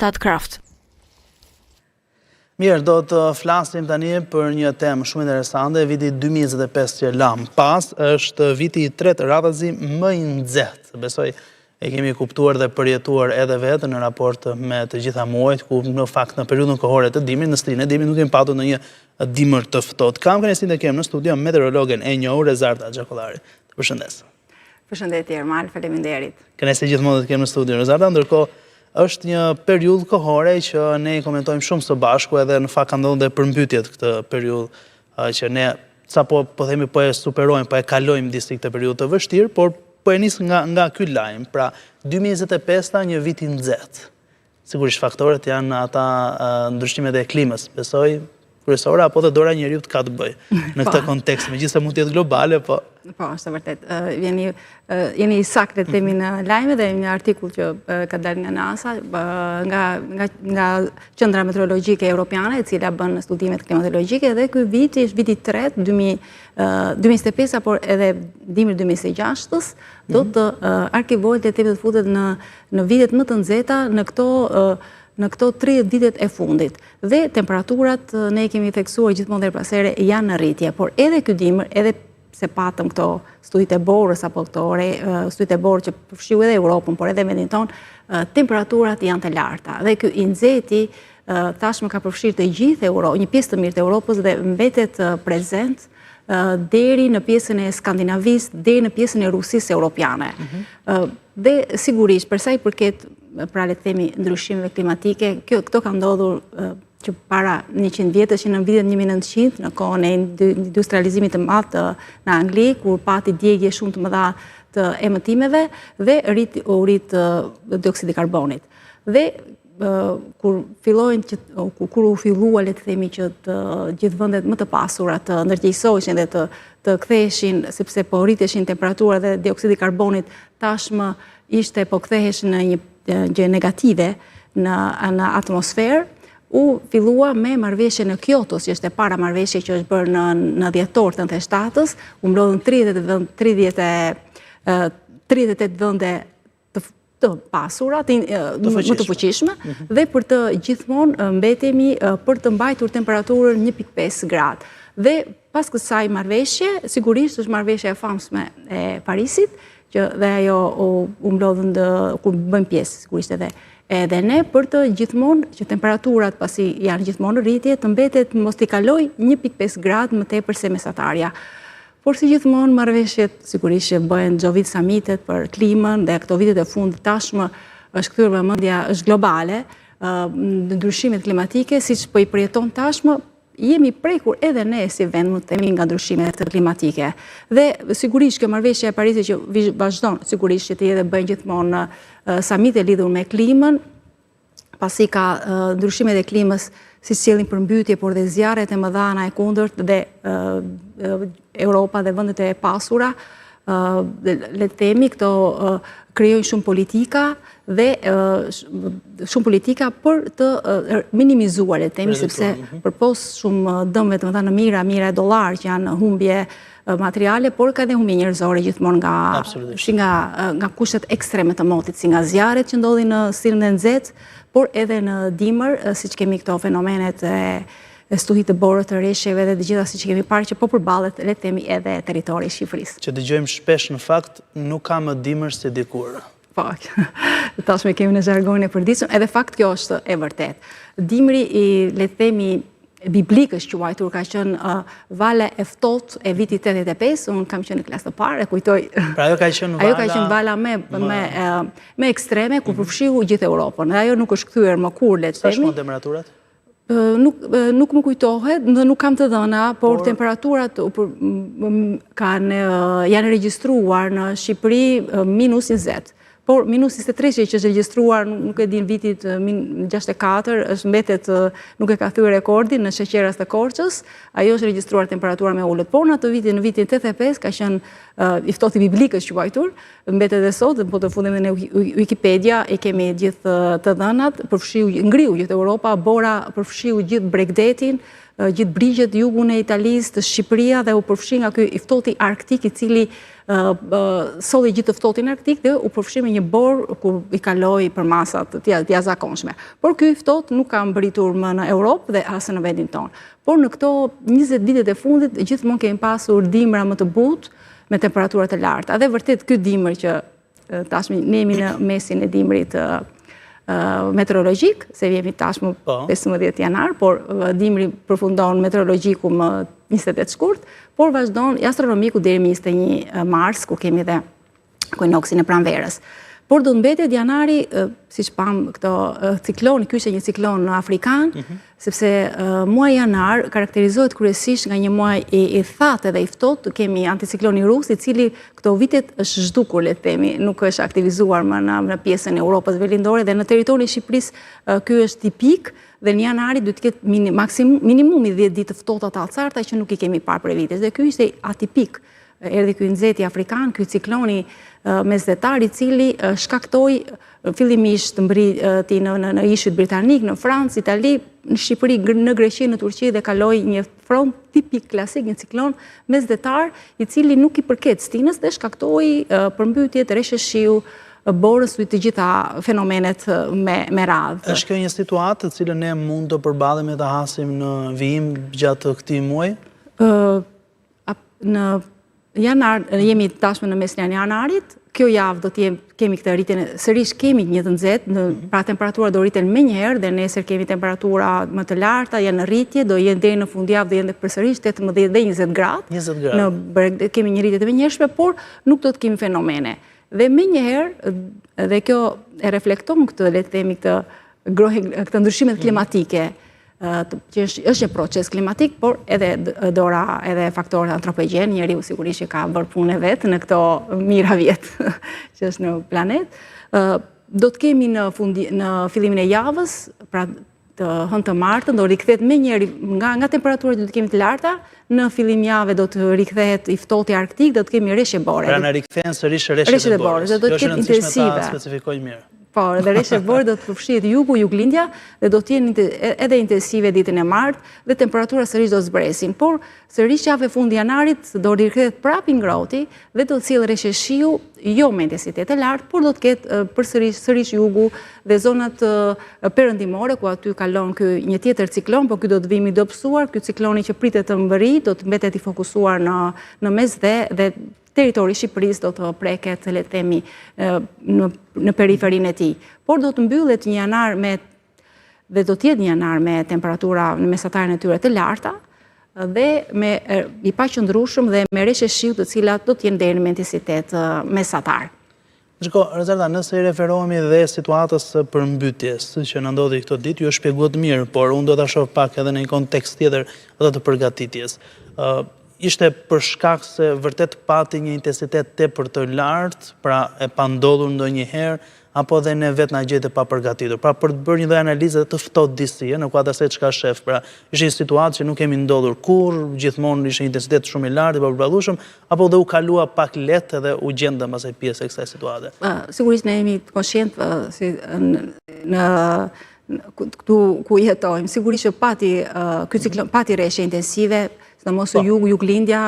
StatCraft. Mirë, do të flasim tani për një temë shumë interesante. Viti 2025 që lam pas është viti i tretë radhazi më i nxehtë. Besoj e kemi kuptuar dhe përjetuar edhe vetë në raport me të gjitha muajt, ku në fakt në periudhën kohore të dimrit, në strinë e dimrit nuk kemi patur në një dimër të ftohtë. Kam kënaqësinë të kem në studio meteorologen e njohur Rezarda Xhakollari. Të përshëndes. Përshëndetje Ermal, faleminderit. Kënaqësi gjithmonë të kem në studio Rezarda, ndërkohë është një periudhë kohore që ne i komentojmë shumë së bashku, edhe në fakt ka ndodhur dhe përmbytjet këtë periudhë që ne sapo po themi po e superojmë, po e kalojmë disi këtë periudhë të vështirë, por po e nis nga ky lajm. Pra 2025 një vit i nxehtë. Sigurisht faktorët janë ata ndryshimet e klimës, besoj kryesore, apo dhe dora e njeriut ka të bëjë në këtë kontekst, megjithëse mund të jetë globale, po. Po, është vërtet. Jeni saktë temi në lajme dhe një artikull që ka dalë nga NASA, nga Qendra Meteorologjike Europiane, e cila bën studimet klimatologjike, dhe ky vit është viti i tretë, 2025, por edhe dimri 2026, do të arkivohet dhe të futet në vitet më të nxehta në këto 30 vitet e fundit. Dhe temperaturat, ne kemi theksuar gjithmonë dhe pasere, janë në rritje, por edhe ky dimër, edhe se patëm këto studit e borës, apo këto studit e borë që përfshiu edhe Europën, por edhe vendin tonë, temperaturat janë të larta. Dhe ky i nxehti tashmë ka përfshirë të gjithë Europë, një pjesë të mirë të Europës dhe mbetet prezent deri në pjesën e Skandinavisë, deri në pjesën e Rusisë europiane. Dhe sigurisht, përsa i përket, pra le të themi, ndryshimeve klimatike, këto ka ndodhur që para 100 vjetës, që në vitet 1900, në kohën e industrializimit të madh në Angli, kur pati djegje shumë të mëdha të emëtimeve dhe u rrit dioksidi i karbonit. Dhe kur u fillua, le të themi, që të gjithë vendet më të pasura të ndërgjegjësoheshin dhe të ktheheshin, sepse po rriteshin temperaturat dhe dioksidi i karbonit tashmë ishte po ktheheshin në një gjë negative në atmosferë, u fillua me marrëveshje në Kyoto, që është e para marrëveshje që është bërë në dhjetor të 97-ës, u mblodhën 38 vende të pasura, më të fuqishme, dhe për të gjithmonë mbetemi për të mbajtur temperaturën 1.5 gradë. Dhe pas kësaj marrëveshje, sigurisht është marrëveshja e famshme e Parisit, që dhe ajo u mblodhën ku bëjmë pjesë, sigurisht edhe ne, për të gjithmonë që temperaturat pasi janë gjithmonë në rritje, të mbetet mos t'i kaloj 1.5 gradë më tepër se mesatarja. Por si gjithmonë marrëveshjet sigurisht që bëhen çdo vit samitet për klimën dhe këto vitet e fundit tashmë është kthyer vëmendja është globale, ndryshimet klimatike, siç po i përjeton tashmë, jemi prekur edhe ne si vend, mund të themi, nga ndryshimet klimatike. Dhe sigurisht kjo marrëveshje e Parisit që vazhdon sigurisht që të jetë bëjnë gjithmonë samite lidhur me klimën, pasi ka ndryshimet e klimës si sjellin përmbytje, por dhe zjarret e mëdha ana e kundërt dhe Europa dhe vendet e pasura, le të themi, këto krijojnë shumë politika dhe shumë politika për të minimizuar, le të themi, sepse përpos shumë dëmve të mëdha në mira e dollar që janë humbje materiale, por ka dhe humbje njerëzore gjithmonë nga kushtet ekstreme të motit, si nga zjarret që ndodhin në stilin e nxehtë, por edhe në dimër, siç kemi këto fenomenet e stuhit të borët të rreshjeve dhe të gjitha siç kemi parë që po përballet, le të themi, edhe territori i Shqipërisë. Që dëgjojmë shpesh në fakt nuk ka më dimër se dikur. Po, tashmë kemi në jargonin e përditshëm, edhe fakt kjo është e vërtet. Dimri i, le të themi, biblikës quajtur ka qenë vala e ftohtë e vitit 85, unë kam qenë në klasë të parë, e kujtoj. Pra ajo ka qenë vala me ekstreme ku përfshiu gjithë Europën. Dhe ajo nuk është kthyer më kur, le të themi. Sa shkon temperaturat? Nuk më kujtohet, dhe nuk kam të dhëna, por temperaturat janë regjistruar në Shqipëri -20. Por minus 23 që është regjistruar, nuk e din vitit 64, është mbetet, nuk e ka thyer rekordin në sheqeras të Korçës, ajo është regjistruar temperatura me ullët, por në atë vitin, në vitin 85, ka qenë i ftohtë i biblikës quajtur, mbetet dhe sot, po të fundem në Wikipedia, e kemi gjithë të dhënat, ngriu gjithë Europa, bora përfshiu gjithë Bregdetin, gjithë brigjet jugun e Italisë, të Shqipëria dhe u përfshi nga ky i ftohti arktik i cili solli gjithë të ftohtin arktik dhe u përfshi me një borë ku i kaloi për masat të jashtëzakonshme. Por ky ftohtë nuk ka mbërritur më në Europë dhe as në vendin tonë. Por në këto 20 vitet e fundit gjithmonë kemi pasur dimra më të butë me temperatura të larta. Dhe vërtet ky dimër që tashmë ne jemi në mesin e dimrit meteorologjik, se jemi tashmë 15 janar, por dimri përfundon meteorologjiku më 28 shkurt, por vazhdon astronomiku deri më 21 mars, ku kemi dhe ekinoksin e pranverës. Por do të mbetet janari, siç pam këto ciklon, ky ishte një ciklon afrikan, sepse muaji janar karakterizohet kryesisht nga një muaj i thatë dhe i ftohtë. Kemi anticikloni rus, i cili këto vitet është zhdukur, le të themi, nuk është aktivizuar më në pjesën e Europës verindore dhe në territorin e Shqipërisë ky është tipik dhe në janari duhet të ketë minimumi 10 ditë të ftohta të alcarta që nuk i kemi parë prej vitesh. Dhe ky ishte atipik. Erdhi ky nxehti afrikan, ky cikloni mesdhetar i cili shkaktoi fillimisht mbriti në ishit britanik, në Francë, Itali, në Shqipëri, në Greqi, në Turqi dhe kaloi një front tipik klasik, një ciklon mesdhetar i cili nuk i përket stinës dhe shkaktoi përmbytje të rreshtë shiu, borës të gjitha fenomenet me radhë. Është kjo një situatë të cilën ne mund të përballemi dhe hasim në vijim gjatë këtij muaji? Në janar, jemi tashmë në mesin e janarit, kjo javë do të kemi këtë rritjen, sërish kemi një të nxehtë, pra temperatura do rriten më njëherë dhe nesër kemi temperatura më të larta, janë në rritje, do jenë deri në fundjavë dhe jenë përsërisht 18 dhe 20 gradë. 20 gradë. Kemi një rritje të menjëhershme, por nuk do të kemi fenomene. Dhe më njëherë, dhe kjo e reflekton këtë, le të themi këtë ndryshimet klimatike, që është një proces klimatik, por edhe edhe faktorët antropogjen, njeriu sigurisht që ka bërë punë vetë në këto mijëra vjet që është në planet. Do të kemi në fillimin e javës, pra të hënë të martën, do rikthehet më njëherë nga temperaturat do të kemi të larta, në fillim jave do të rikthehet i ftohti arktik, do të kemi rreshje bore. Pra në rikthehen sërish rreshtet e borës. Do të ketë intensive. Specifikoj mirë. Po, dhe rreshtet borë do të përfshihet jugu, juglindja dhe do të jenë edhe intensive ditën e martë dhe temperatura sërish do të zbresin. Por sërish javë e fundi janarit do rikthehet prapë ngrohti dhe do të sjellë rreshtë shiu jo me intensitet e lartë, por do të ketë sërish jugu dhe zonat perëndimore ku aty kalon ky një tjetër ciklon, por ky do të vijë i dobësuar, ky cikloni që pritet të mbërri do të mbetet i fokusuar në mes dhe territori Shqipërisë do të preket, le të themi, në periferinë e tij. Por do të mbyllet një janar dhe do të jetë një janar me temperatura në mesataren e tyre të larta dhe i paqëndrueshëm dhe me rreshtë shiu të cilat do të jenë deri në intensitet mesatar. Rezerda, nëse i referohemi dhe situatës së përmbytjes që na ndodhi këto ditë, ju e shpjeguat mirë, por unë do ta shoh pak edhe në një kontekst tjetër atë të përgatitjes. Ishte për shkak se vërtet pati një intensitet tepër të lartë, pra e pa ndodhur ndonjëherë, apo dhe ne vetë na gjete pa përgatitur. Pra për të bërë një lloj analize të ftohtë disi, në kuadër se çka shef, pra ishte një situatë që nuk kemi ndodhur kurrë, gjithmonë ishte një intensitet shumë i lartë, i papërballueshëm, apo dhe u kalua pak lehtë dhe u gjendëm asaj pjesë e kësaj situate. Sigurisht ne jemi të konshient në këtu ku jetojmë. Sigurisht që ky ciklon pati rreshje intensive, sidomos juglindja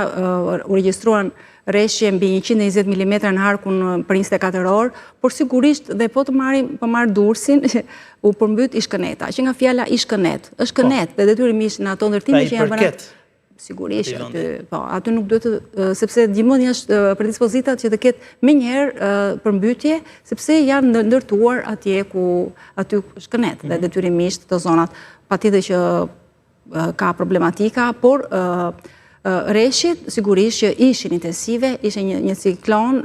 u regjistruan rreshje mbi 120 mm në harkun për 24 orë, por sigurisht dhe po të marr Durrësin, u përmbyt Ishkëneta, që nga fjala Ishkënet, është kënet dhe detyrimisht në ato ndërtime që janë bëna. Sigurisht, aty nuk duhet sepse gjithmonë është predispozitat që të ketë menjëherë përmbytje, sepse janë ndërtuar aty është kënet dhe detyrimisht të zonat patjetër që ka problematika, por rreshjet sigurisht që ishin intensive, ishte një ciklon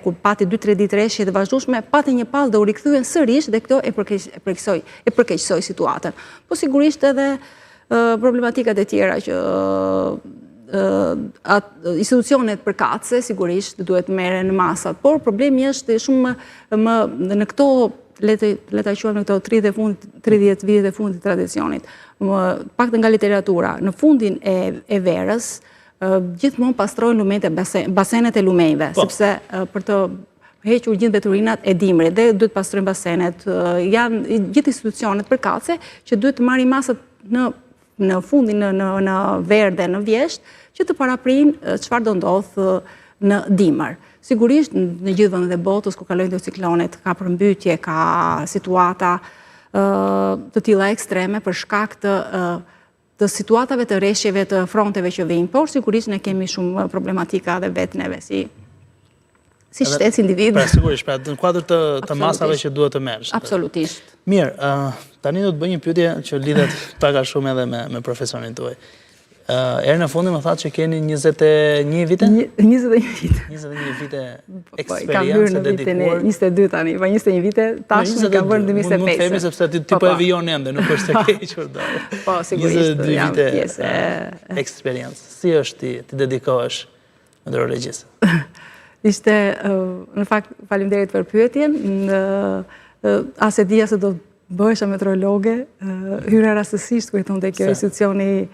kur pati 2-3 ditë rreshje dhe vazhdueshme, pati një pallë dhe u rikthyen sërish dhe këto e përkeqësoi situatën. Po sigurisht edhe problematikat e tjera që institucionet përkatëse sigurisht duhet merren në masat, por problemi është shumë në këto le ta quajmë në këto 30 vitet e fundit të tradicionit. Paktën nga literatura, në fundin e verës, gjithmonë pastrojnë basenet e lumenjve, sepse për të hequr gjithë detyrinat e dimrit dhe duhet pastrojnë basenet. Janë gjithë institucionet përkatëse që duhet të marrin masat në në fundin në verë dhe në vjesht, që të paraprin çfarë do ndodhë në dimër. Sigurisht, në gjithë vendet e botës, ku kalojnë të ciklonet, ka përmbytje, ka situata të tilla ekstreme për shkak të situatave të rreshjeve të fronteve që vijnë, por sigurisht ne kemi shumë problematika dhe vetë neve si shtet, si individ. Pra, sigurisht, pra, në kuadër të masave që duhet të merresh. Absolutisht. Mirë, tani do të bëj një pyetje që lidhet pak a shumë edhe me profesionin tuaj. Erë në fundi më thatë që keni 21 vite? 21 vite. 21 vite Kam hyrë në vitin e 22 tani, pa 21 vite, tashmë kam bërë në 2005. Mund të themi sepse ti po e vijon ende, nuk është e kequr do. Po, sigurisht, 22 jam vite pjesë. Eksperiencë. Si është ti dedikohesh meteorologjisë? Ishte, në fakt, faleminderit për pyetjen, as e dija se do bëhesha meteorologe, hyra rastësisht kujton te kjo institucioni.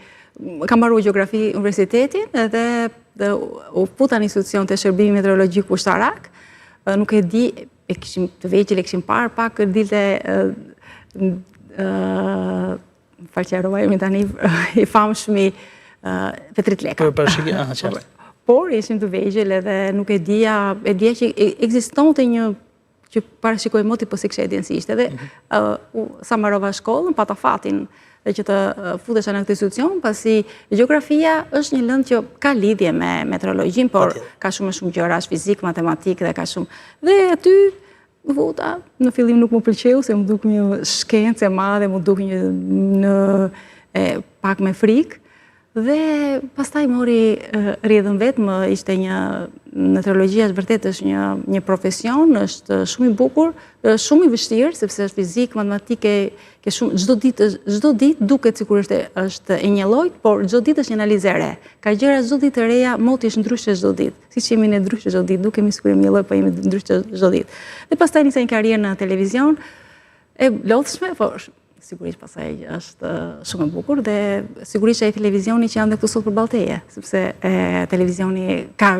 Kam marrë gjeografi universitetin dhe u futa në institucion të shërbimi meteorologjik ushtarak. Nuk e di, të vegjël e kishim parë, pak dilte falqerova jemi tani i famshmi Petrit Leka. Për parashikje, qartë. Por ishim të vegjël edhe nuk e dija që ekzistonte një që parashikoj moti po si kështë edhjensisht. Edhe sa marrova shkollën, pata fatin dhe që të futesha në këtë institucion, pasi gjeografia është një lëndë që ka lidhje me meteorologjin, por ka shumë gjëra, është fizik, matematik dhe ka shumë. Dhe aty më futa, në fillim nuk më pëlqeu, se më duk një shkencë e madhe, më duk një pak me frikë. Dhe pastaj mori rrjedhën vetë, më ishte një meteorologjia është vërtet është një profesion, është shumë i bukur, shumë i vështirë, sepse është fizik, matematike, çdo ditë duket sikur është e një lloj, por çdo ditë është një analizë e re. Ka gjëra çdo ditë të reja, moti është ndryshe çdo ditë. Siç jemi ne ndryshe çdo ditë, dukemi sikur jemi një lloj, po jemi ndryshe çdo ditë. Dhe pastaj nisa një karrierë në televizion, e lodhshme, por sigurisht pasaj është shumë e bukur dhe sigurisht e televizioni që janë dhe këtu sot për balteje, sepse televizioni ka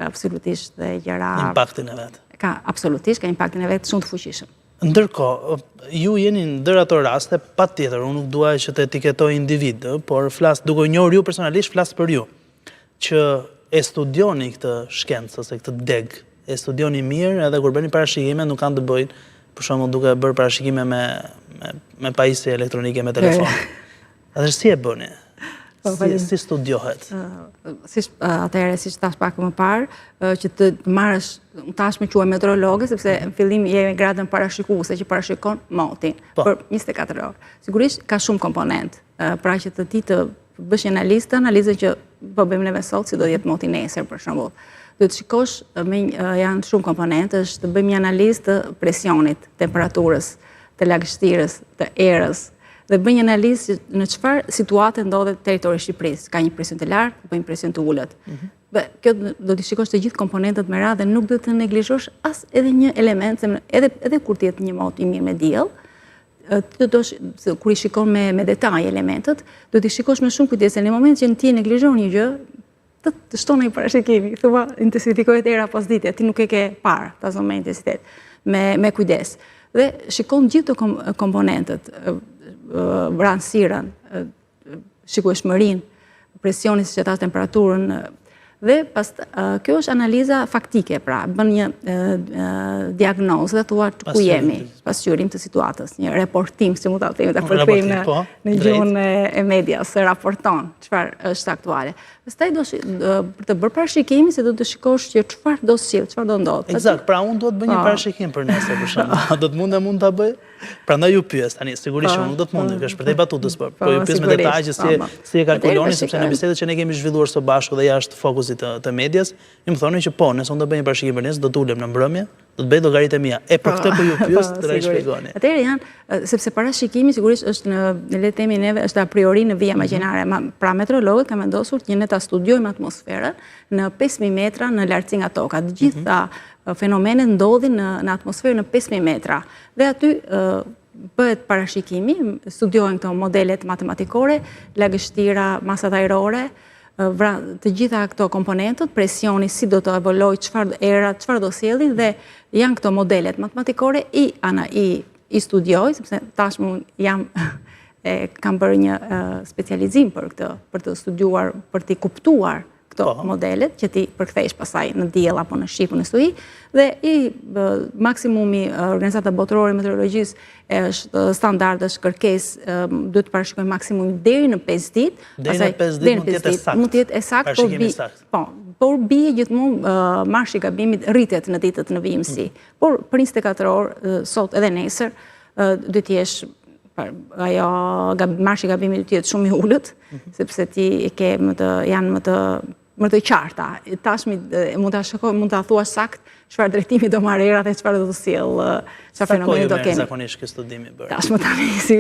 absolutisht dhe gjëra... Impaktin e vetë. Ka absolutisht, ka impaktin e vetë shumë të fuqishëm. Ndërkohë, ju jeni ndër ato raste, patjetër, unë nuk dua që të etiketoj individ, por duke njohur ju personalisht, flas për ju, që e studioni këtë shkencë, ose këtë deg, e studioni mirë, edhe kur bëni parashikime nuk kanë të bëjnë, për shembull duke bërë parashikime me pajisje elektronike me telefon. Edhe si e bëni? Si studiohet? Atëherë, si që tash pak më parë, që të marrësh, tash me quaj meteorologe, sepse në fillim jemi gradën parashikuese që parashikon motin për 24 orë. Sigurisht ka shumë komponent, pra që të ti të bësh një analizën që po bëjmë neve sot, si do jetë moti nesër, për shembull. Do të shikosh, janë shumë komponentë, është të bëjmë një analizë të presionit, temperaturës, të lagështirës, të erës, dhe bëjmë një analizë në çfarë situate ndodhet territori i Shqipërisë. Ka një presion të lartë, apo një presion të ulët. Kjo do të shikosh të gjithë komponentët me radhë dhe nuk do të neglizhosh as edhe një element, edhe kur të jetë një mot i mirë me diell, kur i shikon me detaj elementët, do të shikosh me shumë kujdes. Në moment që ti neglizhon një gjë, të shtonë i parashikimi, thua intensifikohet era pas dite, ti nuk e ke parë, ta zonë me intensitet, me kujdes. Dhe shikon gjithë të komponentët, vranësirën, shikueshmërinë, presionin, si që ta temperaturën, dhe kjo është analiza faktike, pra, bën një diagnozë dhe thua ku jemi, pasqyrim të situatës, një reportim, që mund të themi, të përkrim në gjuhën e medias, se raporton çfarë është aktuale. Pastaj për të bërë parashikimi, se do të shikosh që çfarë do sjell, çfarë do ndodh. Eksakt, pra unë do të bëj një parashikim për nesër, për shembull. Do të mund ta bëj? Prandaj ju pyes tani, sigurisht unë do të mundem, kjo është për te batutës, po ju pyes me detaj që si e kalkuloni, sepse në bisedët që ne kemi zhvilluar së bashku dhe jashtë fokusit të medias, ju më thoni që po, nëse unë do bëj një parashikim për nesër, do të ulem në mbrëmje, do të bëj llogaritë mia. E për këtë po ju pyes, të shpjegoni. Atëherë janë, sepse parashikimi sigurisht është në le të themi neve është a priori në vija imagjinare, pra meteorologët kanë vendosur që ne ta studiojmë atmosferën në 5000 metra në lartësi nga toka. Të gjitha fenomenet ndodhin në atmosferë në 5000 metra. Dhe aty bëhet parashikimi, studiohen këto modelet matematikore, lagështira, masat ajrore, të gjitha këto komponentët, presioni, si do të evoloj, çfarë do sjellin, dhe janë këto modelet matematikore i studioj, sepse tashmë jam kam bërë një specializim për këtë, për të studiuar, për të kuptuar këto modelet, që ti përkthesh pasaj në diell apo në shqip në studi, dhe maksimumi Organizata Botërore e Meteorologjisë është standard, është kërkesë, duhet të parashikojmë maksimumi deri në 5 ditë. Deri në 5 ditë mund të jetë saktë. Parashikimi sakt. Por bie gjithmonë marshi i gabimit rritet në ditët në vijimsi. Por për 24 orë sot edhe nesër do të jesh ajo marshi i gabimit do të jetë shumë i ulët, sepse ti ke janë më të qarta. Tashmi mund ta thuash sakt çfarë drejtimi do marrë era dhe çfarë do të sjell, çfarë fenomeni do kemi. Zakonisht ky studimi bërë. Tashmë tani si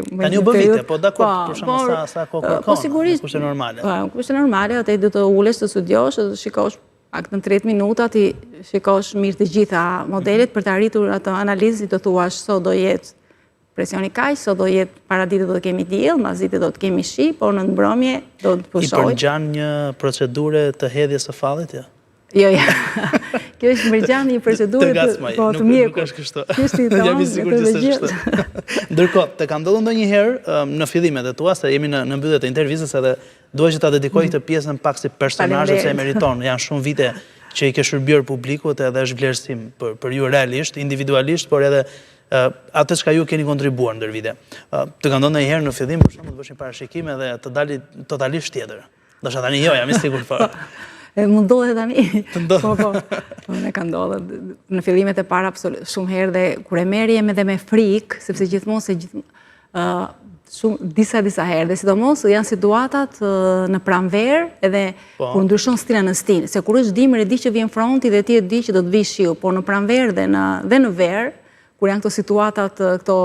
tani u bë vite, po dakord, për shkak sa kohë kërkon. Po sigurisht, kushte normale. Po, kushte normale, atë do të ulesh të studiosh, të shikosh pak në 30 minuta, ti shikosh mirë të gjitha modelet për të arritur atë analizë, të thuash sot do jetë presioni kaq, sot do jetë para ditës do të kemi diell, mbas ditës do të kemi shi, por në mbrëmje do të pushojë. I përngjan një procedurë të hedhjes së fallit, ja? Jo. Kjo është mbërgjan një procedurë të mjeku. Nuk është kështu. Jam i sigurt që është kështu. Ndërkohë, të ka ndodhur ndonjëherë në fillimet e tua, se jemi në mbyllje të intervistës, edhe dua që ta dedikoj këtë pjesën pak si personazh se e meriton. Janë shumë vite që i ke shërbyer publikut edhe është vlerësim për ju realisht, individualisht, por edhe atë çka ju keni kontribuar ndër vite. Të ka ndodhur ndonjëherë në fillim për shembull të bësh një parashikim edhe të dalë totalisht tjetër. Ndoshta tani jo, jam i sigurt po. Mund ndodhe tani. Po. Ne ka ndodhur në fillimet e para shumë herë dhe kur e merrjem edhe me frikë, sepse gjithmonë shumë disa herë, dhe sidomos janë situatat në pranverë edhe kur ndryshon stila në stil, se kur është dimër e di që vjen fronti dhe ti e di që do të vi shiu, por në pranverë dhe në verë, kur janë këto situatat, këto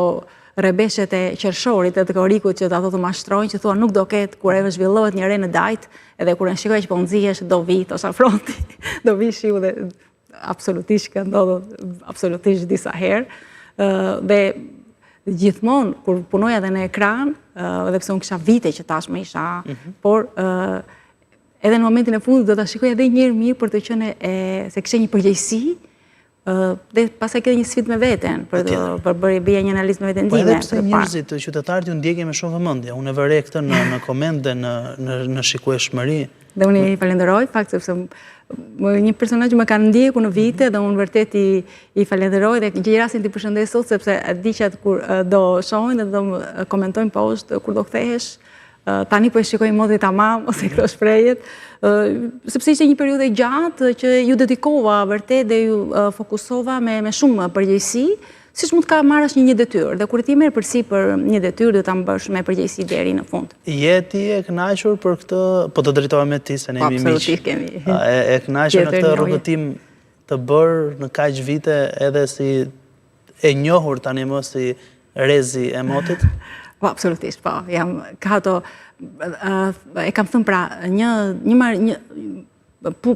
rebeshet e qershorit e të korikut që ato të mashtrojnë, që thua nuk do ketë, kur e zhvillohet një re në dajt, edhe kur e shikoj që po nxihesh do vi, ose fronti, do vi shiu, dhe absolutisht ka ndodhur absolutisht disa herë. Dhe gjithmonë kur punoja edhe në ekran, edhe pse unë kisha vite që tashmë isha, por edhe në momentin e fundit do ta shikoj edhe një herë mirë për të qenë se kisha një përgjegjësi. Dhe pasaj këtë një sfidë me veten, për bëja një analizë me veten time. Po edhe pse njerëzit, qytetarët ju ndjekin me shumë vëmendje. Unë e vëre këtë në koment dhe në shikueshmëri. Dhe unë i falenderoj, fakt sepse një personazh më kanë ndjekur në vite dhe unë vërtet i falenderoj dhe gjej rastin të përshëndes sot sepse di që kur do shohin dhe do komentojnë poshtë kur do kthehesh. Tani po e shikoj modi tamam ose këto shprehjet, sepse ishte një periudhë e gjatë që ju dedikova vërtet dhe ju fokusova me shumë përgjegjësi, siç mund të ka marrësh një detyrë, dhe kur ti merr përsipër një detyrë do ta bësh me përgjegjësi deri në fund. Je ti e kënaqur për këtë, po të drejtohem me ti se ne jemi miq. Absolutisht kemi. E kënaqur në këtë rrugëtim të bërë në kaq vite edhe si e njohur tani më si Rezi e motit? Po, absolutisht, po. Ka ato, e kam thënë pra,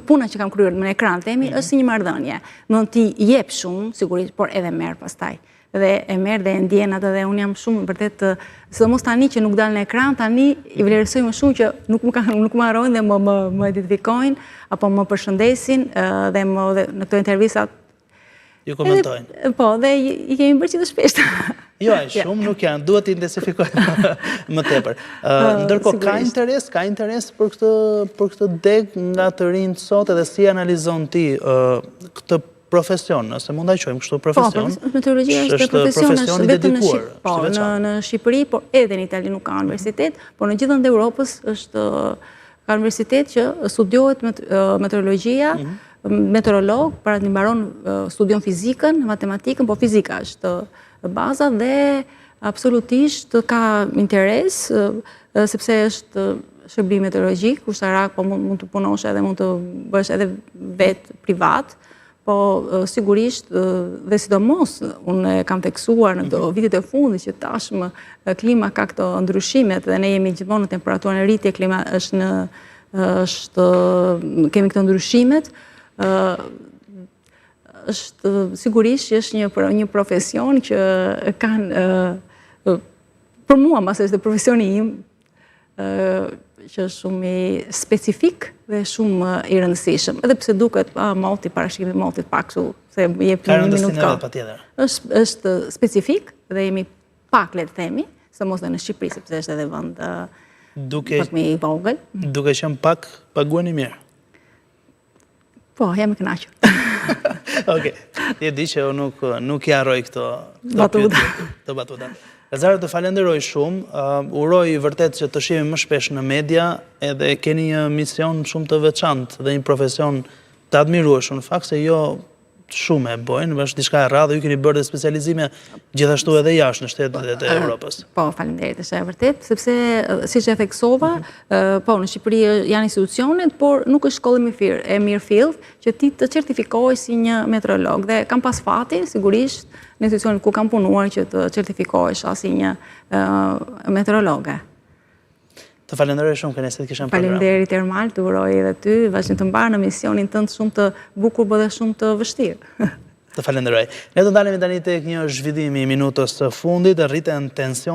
puna që kam kryer në ekran temi është si një marrëdhënie. Do ti jep shumë, sigurisht, por edhe merr pastaj. Dhe e merr dhe e ndjen atë dhe unë jam shumë vërtet, sidomos tani që nuk dal në ekran, tani i vlerësoj më shumë që nuk më harrojnë dhe më identifikojnë apo më përshëndesin dhe në këto intervistat ju komentojnë. Po, dhe i kemi bërë që të shpesht. Jo, shumë nuk janë, duhet të intensifikojnë më tepër. Ndërkohë, ka interes për këtë deg nga të rinjt sot edhe si analizon ti këtë profesion, nëse mund ta quajmë kështu profesion? Po, meteorologjia është profesion i dedikuar. Po, në Shqipëri, por edhe në Itali nuk ka universitet, por në gjithë Europës ka universitet që studiohet meteorologjia, meteorolog, para të mbaron studion fizikën, matematikën, po fizika është baza dhe absolutisht ka interes, sepse është shërbim meteorologjik, kushtarak, po mund të punosh edhe mund të bësh edhe vetë privat, po sigurisht dhe sidomos unë kam teksuar në vitet e fundit që tashmë klima ka këto ndryshimet dhe ne jemi gjithmonë në temperaturën e rritje, klima kemi këto ndryshimet, është sigurisht që është një profesion që kanë, për mua mas është profesioni im, që është shumë i specifik dhe shumë i rëndësishëm. Edhe pse duket moti, parashikimi motit pak kështu, se jep një minutë ka. Patjetër. Është specifik dhe jemi pak le të themi, së mos dhe në Shqipëri, sepse është edhe vend Duke pak më i vogël. qenë pak paguani mirë. Po, jam e kënaqur. Okej. Ti e di që unë nuk i harroj këto batuta. Lazare, të falenderoj shumë, uroj vërtet që të shihemi më shpesh në media, edhe keni një mision shumë të veçantë dhe një profesion të admirueshëm, në fakt se jo shumë e bojnë, është diçka e rrallë, ju keni bërë dhe specializime gjithashtu edhe jashtë në shtetet e Evropës. Po, faleminderit, është e vërtet, sepse siç e theksova, po në Shqipëri janë institucionet, por nuk është shkollë e Mirfield që ti të certifikohesh si një meteorolog dhe kam pas fatin sigurisht në institucionet ku kam punuar që të certifikohesh si një meteorologe. Të falenderoj shumë kënaqësi të kisha në program. Faleminderit Ermal, të uroj edhe ty vazhdim të mbarë në misionin tënd shumë të bukur por dhe shumë të vështirë. Të falenderoj. Ne do ndalemi tani tek një zhvillim i minutës së fundit, rriten tensioni